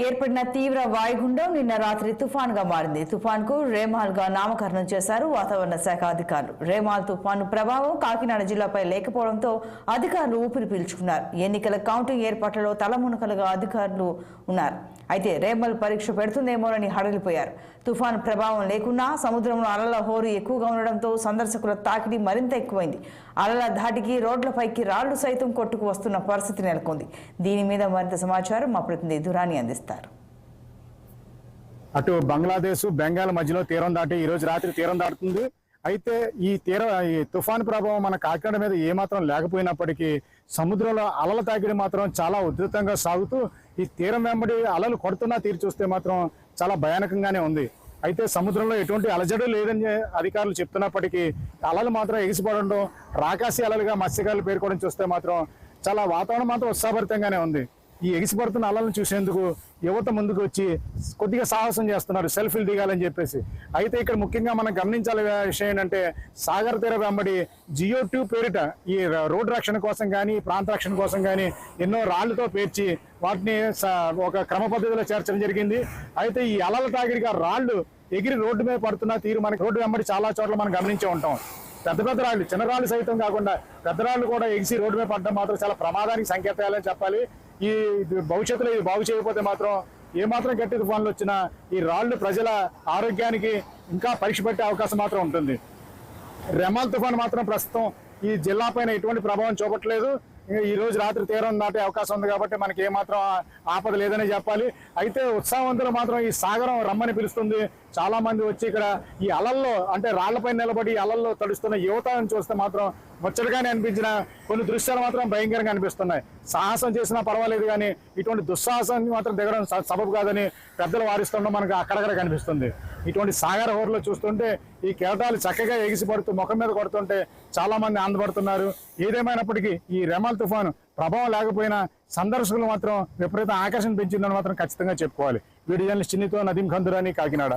ఏర్పడిన తీవ్ర వాయుగుండం నిన్న రాత్రి తుఫాన్గా మారింది. తుఫాన్కు రేమాల్గా నామకరణం చేశారు వాతావరణ శాఖ అధికారులు. రేమాల్ తుఫాను ప్రభావం కాకినాడ జిల్లాపై లేకపోవడంతో అధికారులు ఊపిరి పీల్చుకున్నారు. ఎన్నికల కౌంటింగ్ ఏర్పాట్లలో తలమునకలుగా అధికారులు ఉన్నారు. అయితే రేమల్ పరీక్ష పెడుతుందేమోనని హడలిపోయారు. తుఫాను ప్రభావం లేకున్నా సముద్రంలో అలల హోరు ఎక్కువగా ఉండడంతో సందర్శకుల తాకిడి మరింత ఎక్కువైంది. అలల ధాటికి రోడ్లపైకి రాళ్లు సైతం కొట్టుకు వస్తున్న పరిస్థితి నెలకొంది. దీని మీద మరింత సమాచారం మా ప్రతినిధి దురాని అందిస్తారు. అటు బంగ్లాదేశ్ బెంగాల్ మధ్యలో తీరం దాటి ఈ రోజు రాత్రి తీరం దాటుతుంది. అయితే ఈ తుఫాను ప్రభావం మన కాకినాడ మీద ఏమాత్రం లేకపోయినప్పటికీ సముద్రంలో అలల తాకిడి మాత్రం చాలా ఉధృతంగా సాగుతూ ఈ తీరం వెంబడి అలలు కొడుతున్నా తీరు చూస్తే మాత్రం చాలా భయానకంగానే ఉంది. అయితే సముద్రంలో ఎటువంటి అలజడి లేదని అధికారులు చెప్తున్నప్పటికీ అలలు మాత్రం ఎగిసిపడడం, రాకాసి అలలుగా మత్స్యకారులు పేర్కోవడం చూస్తే మాత్రం చాలా వాతావరణం మాత్రం ఉత్సాహభరితంగానే ఉంది. ఈ ఎగిసిపడుతున్న అలలను చూసేందుకు యువత ముందుకు వచ్చి కొద్దిగా సాహసం చేస్తున్నారు, సెల్ఫీలు దిగాలని చెప్పేసి. అయితే ఇక్కడ ముఖ్యంగా మనం గమనించాల్సిన విషయం ఏంటంటే సాగర్ తీర వెంబడి జియో2 పేరిట ఈ రోడ్డు రక్షణ కోసం కానీ ప్రాంత రక్షణ కోసం కానీ ఎన్నో రాళ్లతో పేర్చి వాటిని ఒక క్రమ పద్ధతిలో చేర్చడం జరిగింది. అయితే ఈ అలల తాగిడిగా రాళ్లు ఎగిరి రోడ్డు మీద పడుతున్న తీరు మనకి రోడ్డు వెంబడి చాలా చోట్ల మనం గమనించే ఉంటాం. పెద్ద పెద్ద రాళ్ళు, చిన్న రాళ్ళు సైతం కాకుండా పెద్ద రాళ్ళు కూడా ఎగిసి రోడ్డు మీద పడడం మాత్రం చాలా ప్రమాదానికి సంకేతాలని చెప్పాలి. ఈ భవిష్యత్తులో ఇది బాగు చేయకపోతే మాత్రం ఏమాత్రం గట్టి తుఫాన్లు వచ్చినా ఈ రాళ్లు ప్రజల ఆరోగ్యానికి ఇంకా పరీక్ష పెట్టే అవకాశం మాత్రం ఉంటుంది. రెమాల్ తుఫాన్ మాత్రం ప్రస్తుతం ఈ జిల్లా పైన ఎటువంటి ప్రభావం చూపట్లేదు. ఈ రోజు రాత్రి తీరం దాటే అవకాశం ఉంది కాబట్టి మనకి ఏమాత్రం ఆపద లేదని చెప్పాలి. అయితే ఉత్సాహవంతులు మాత్రం ఈ సాగరం రమ్మని పిలుస్తుంది. చాలా మంది వచ్చి ఇక్కడ ఈ అలల్లో అంటే రాళ్లపై నిలబడి అలల్లో తడుస్తున్న యువతను చూస్తే మాత్రం ముచ్చటగానే అనిపించిన కొన్ని దృశ్యాలు మాత్రం భయంకరంగా అనిపిస్తున్నాయి. సాహసం చేసినా పర్వాలేదు కానీ ఇటువంటి దుస్సాహసాన్ని మాత్రం దిగడం సబబు కాదని పెద్దలు వారిస్తుండడం మనకు అక్కడక్కడ కనిపిస్తుంది. ఇటువంటి సాగర హోర్లో చూస్తుంటే ఈ కెరటాలు చక్కగా ఎగిసిపడుతూ ముఖం మీద కొడుతుంటే చాలా మంది ఆనందపడుతున్నారు. ఏదేమైనప్పటికీ ఈ రెమాల్ తుఫాను ప్రభావం లేకపోయినా సందర్శకులు మాత్రం విపరీత ఆకర్షణ పెంచిందని మాత్రం ఖచ్చితంగా చెప్పుకోవాలి. వీడియో జర్నలిస్ట్ చిన్నితో నదీం ఖందురాని, కాకినాడ.